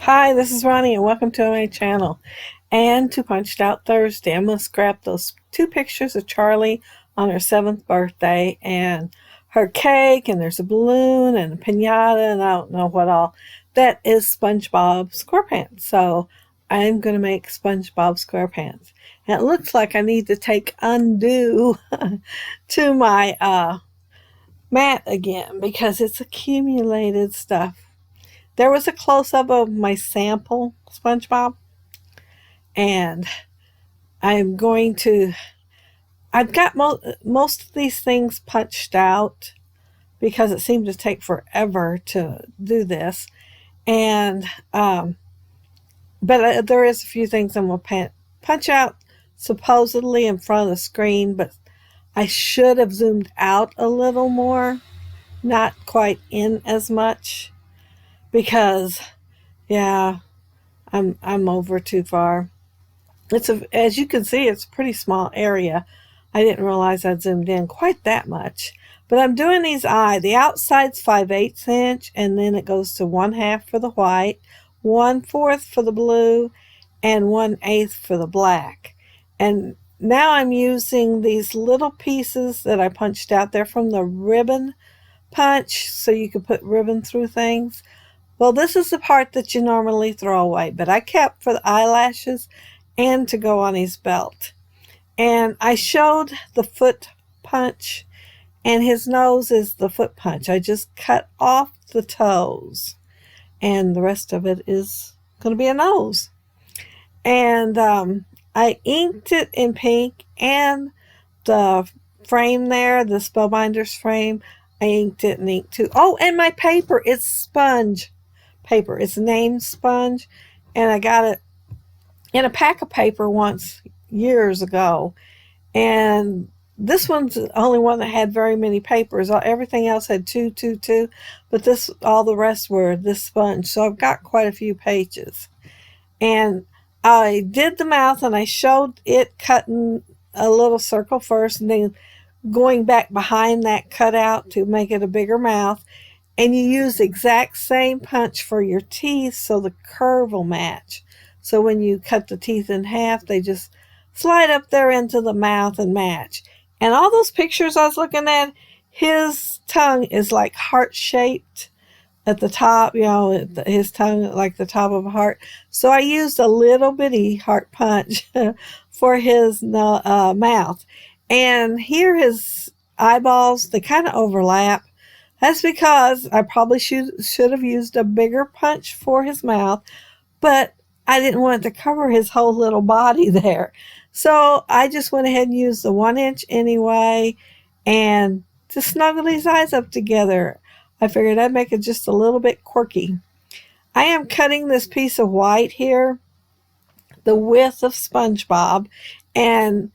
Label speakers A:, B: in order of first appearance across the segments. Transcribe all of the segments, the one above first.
A: Hi, this is Ronnie and welcome to my channel. And to Punched Out Thursday, I'm going to scrap those two pictures of Charlie on her 7th birthday and her cake, and there's a balloon and a piñata and I don't know what all. That is SpongeBob SquarePants. So I'm going to make SpongeBob SquarePants. And it looks like I need to take undo to my mat again because it's accumulated stuff. There was a close-up of my sample SpongeBob, and I'm going to, I've got most of these things punched out because it seemed to take forever to do this. And, but there is a few things I'm going to punch out supposedly in front of the screen, but I should have zoomed out a little more, not quite in as much, because, yeah, I'm over too far. As you can see, it's a pretty small area. I didn't realize I'd zoomed in quite that much. But I'm doing these the outside's 5/8 inch, and then it goes to 1/2 for the white, 1/4 for the blue, and 1/8 for the black. And now I'm using these little pieces that I punched out there from the ribbon punch, so you could put ribbon through things. Well, this is the part that you normally throw away, but I kept for the eyelashes and to go on his belt. And I showed the foot punch, and his nose is the foot punch. I just cut off the toes, and the rest of it is going to be a nose. And I inked it in pink, and the frame there, the Spellbinders frame, I inked it in ink too. Oh, and my paper, it's sponge paper. It's named Sponge, and I got it in a pack of paper once years ago. And this one's the only one that had very many papers. Everything else had two, but all the rest were this sponge. So I've got quite a few pages. And I did the mouth, and I showed it cutting a little circle first, and then going back behind that cutout to make it a bigger mouth. And you use the exact same punch for your teeth so the curve will match. So when you cut the teeth in half, they just slide up there into the mouth and match. And all those pictures I was looking at, his tongue is like heart-shaped at the top, his tongue like the top of a heart. So I used a little bitty heart punch for his mouth. And here his eyeballs, they kind of overlap. That's because I probably should have used a bigger punch for his mouth, but I didn't want it to cover his whole little body there. So I just went ahead and used the 1 inch anyway, and to snuggle these eyes up together, I figured I'd make it just a little bit quirky. I am cutting this piece of white here, the width of SpongeBob, and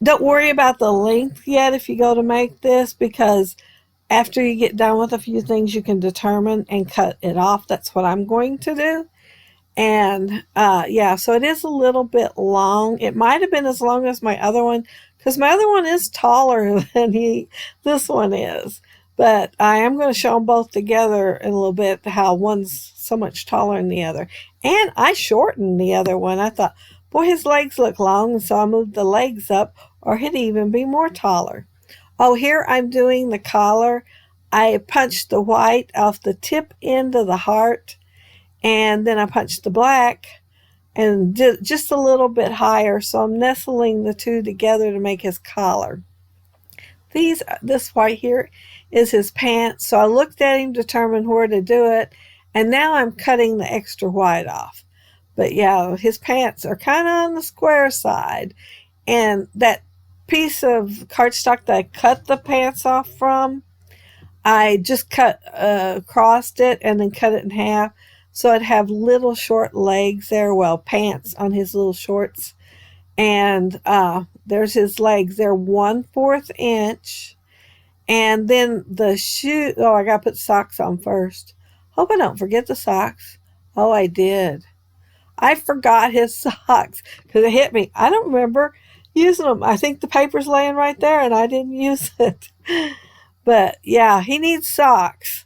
A: don't worry about the length yet if you go to make this, because after you get done with a few things, you can determine and cut it off. That's what I'm going to do. And yeah, so it is a little bit long. It might have been as long as my other one, because my other one is taller than this one is. But I am going to show them both together in a little bit, how one's so much taller than the other. And I shortened the other one. I thought, boy, his legs look long, and so I moved the legs up, or he'd even be more taller. Oh, here I'm doing the collar. I punched the white off the tip end of the heart, and then I punched the black and did just a little bit higher. So I'm nestling the two together to make his collar. This white here is his pants. So I looked at him, determined where to do it, and now I'm cutting the extra white off. But yeah, his pants are kind of on the square side, and that piece of cardstock that I cut the pants off from, I just crossed it and then cut it in half, so I'd have little short legs there, pants on his little shorts. And there's his legs. They're 1/4 inch. And then the shoe, I gotta put socks on first. Hope I don't forget the socks. Oh, I did. I forgot his socks because it hit me. I don't remember using them. I think the paper's laying right there and I didn't use it. But yeah, he needs socks.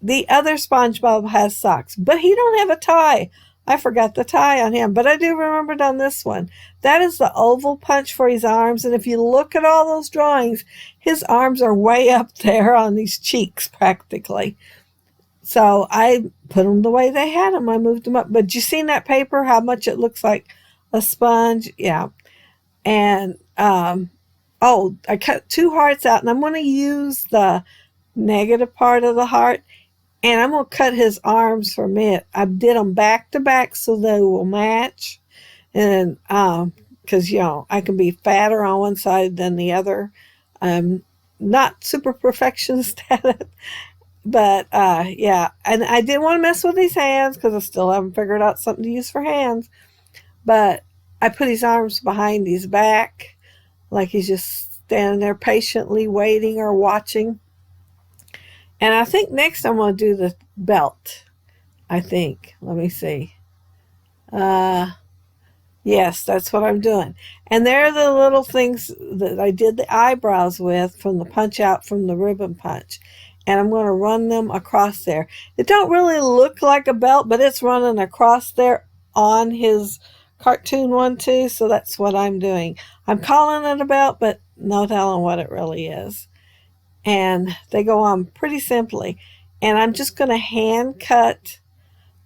A: the other SpongeBob has socks, but he don't have a tie. I forgot the tie on him, but I do remember it on this one. That is the oval punch for his arms, and if you look at all those drawings, his arms are way up there on these cheeks practically. So I put them the way they had them. I moved them up. But you seen that paper, how much it looks like a sponge? Yeah. And, oh, I cut 2 hearts out, and I'm going to use the negative part of the heart, and I'm going to cut his arms from it. I did them back to back so they will match. And, because, I can be fatter on one side than the other. I'm not super perfectionist at it. But, yeah, and I didn't want to mess with his hands because I still haven't figured out something to use for hands. But I put his arms behind his back, like he's just standing there patiently waiting or watching. And I think next I'm going to do the belt, I think. Let me see. Yes, that's what I'm doing. And there are the little things that I did the eyebrows with from the punch out from the ribbon punch. And I'm going to run them across there. It don't really look like a belt, but it's running across there on his cartoon one too, so that's what I'm doing. I'm calling it a belt, but no telling what it really is. And they go on pretty simply. And I'm just going to hand cut.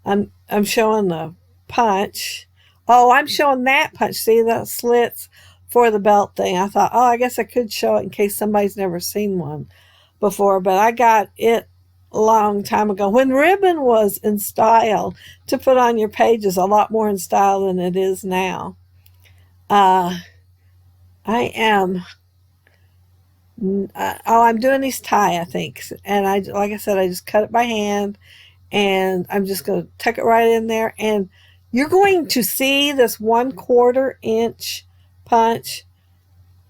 A: I'm showing the punch. Oh, I'm showing that punch. See the slits for the belt thing. I thought, I guess I could show it in case somebody's never seen one before, but I got it a long time ago when ribbon was in style to put on your pages, a lot more in style than it is now. I'm doing his tie, I think, and like I said, I just cut it by hand, and I'm just going to tuck it right in there, and you're going to see this 1/4 inch punch.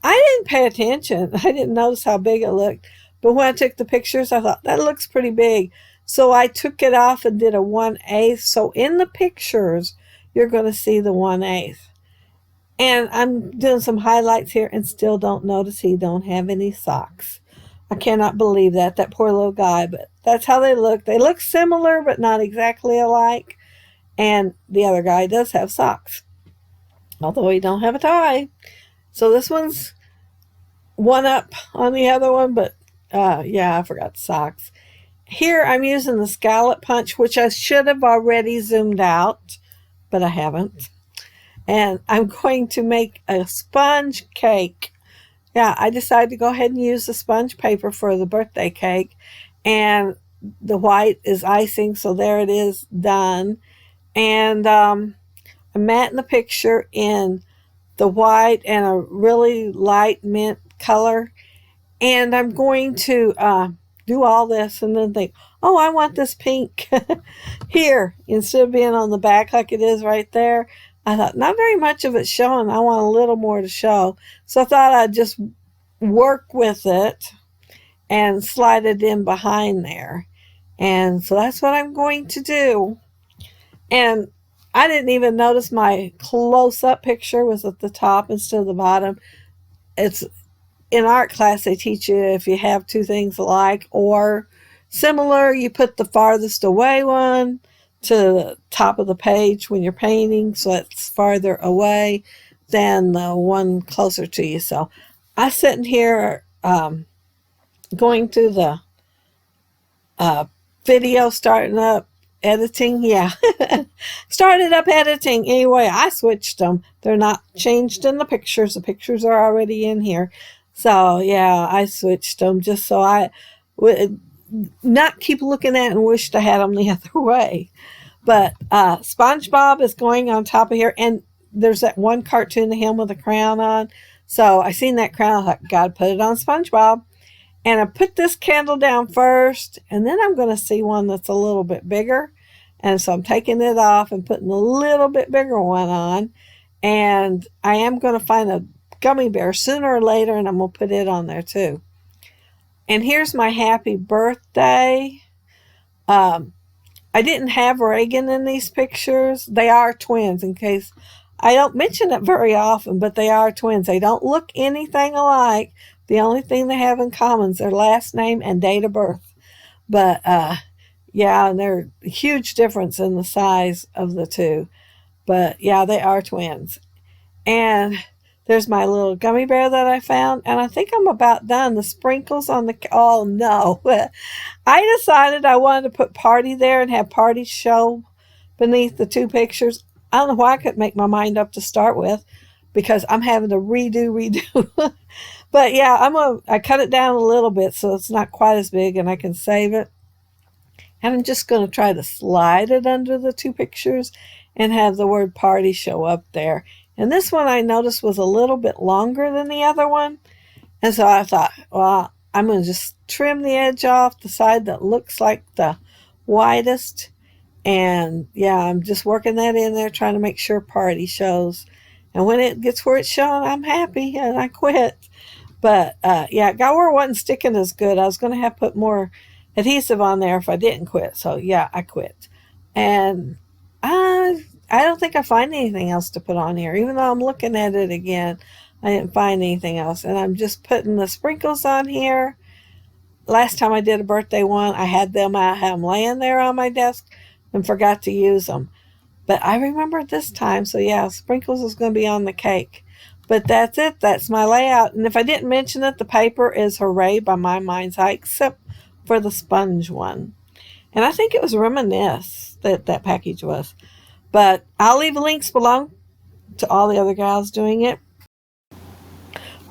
A: I didn't pay attention. I didn't notice how big it looked. But when I took the pictures, I thought, that looks pretty big. So I took it off and did a 1/8. So in the pictures, you're going to see the 1/8. And I'm doing some highlights here and still don't notice he don't have any socks. I cannot believe that poor little guy. But that's how they look. They look similar, but not exactly alike. And the other guy does have socks, although he don't have a tie. So this one's one up on the other one, but yeah, I forgot the socks. Here I'm using the scallop punch, which I should have already zoomed out, but I haven't. And I'm going to make a sponge cake. Yeah, I decided to go ahead and use the sponge paper for the birthday cake. And the white is icing, so there it is done. And I'm matting the picture in the white and a really light mint color. And I'm going to do all this and then think, I want this pink here instead of being on the back like it is right there. I thought, not very much of it showing. I want a little more to show. So I thought I'd just work with it and slide it in behind there. And so that's what I'm going to do. And I didn't even notice my close-up picture was at the top instead of the bottom. It's in art class, they teach you if you have two things alike or similar, you put the farthest away one to the top of the page when you're painting, so it's farther away than the one closer to you. So I'm sitting here going through the video, starting up editing. Yeah, started up editing. Anyway, I switched them. They're not changed in the pictures. The pictures are already in here. So yeah, I switched them just so I would not keep looking at and wished I had them the other way. But Spongebob is going on top of here, and there's that one cartoon of him with a crown on. So I seen that crown, I thought, gotta put it on Spongebob. And I put this candle down first, and then I'm going to see one that's a little bit bigger. And so I'm taking it off and putting a little bit bigger one on. And I am going to find a gummy bear sooner or later, and I'm going to put it on there too. And here's my happy birthday. I didn't have Reagan in these pictures. They are twins, in case I don't mention it very often, but they are twins. They don't look anything alike. The only thing they have in common is their last name and date of birth. But Yeah, and there's a huge difference in the size of the two. But yeah, they are twins. And there's my little gummy bear that I found. And I think I'm about done. The sprinkles on the... Oh, no. I decided I wanted to put Party there and have Party show beneath the two pictures. I don't know why I couldn't make my mind up to start with, because I'm having to redo. But yeah, I cut it down a little bit so it's not quite as big and I can save it. And I'm just going to try to slide it under the two pictures and have the word Party show up there. And this one I noticed was a little bit longer than the other one. And so I thought, well, I'm going to just trim the edge off the side that looks like the widest. And yeah, I'm just working that in there, trying to make sure Party shows. And when it gets where it's showing, I'm happy and I quit. But yeah, got where it wasn't sticking as good. I was going to have put more adhesive on there if I didn't quit. So yeah, I quit. And I don't think I find anything else to put on here. Even though I'm looking at it again, I didn't find anything else. And I'm just putting the sprinkles on here. Last time I did a birthday one, I had them laying there on my desk and forgot to use them. But I remembered this time. So yeah, sprinkles is going to be on the cake. But that's it. That's my layout. And if I didn't mention it, the paper is Hooray by My Mind's Eye, except for the sponge one. And I think it was Reminisce that package was. But I'll leave links below to all the other gals doing it,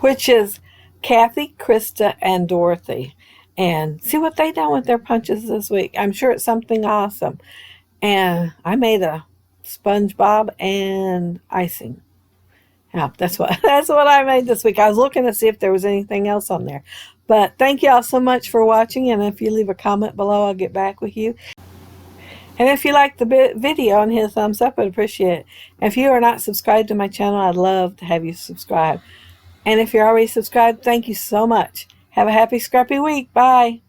A: which is Kathy, Krista, and Dorothy. And see what they done with their punches this week. I'm sure it's something awesome. And I made a Spongebob and icing. Yeah, that's what I made this week. I was looking to see if there was anything else on there. But thank you all so much for watching. And if you leave a comment below, I'll get back with you. And if you like the video and hit a thumbs up, I'd appreciate it. If you are not subscribed to my channel, I'd love to have you subscribe. And if you're already subscribed, thank you so much. Have a happy, scrappy week. Bye.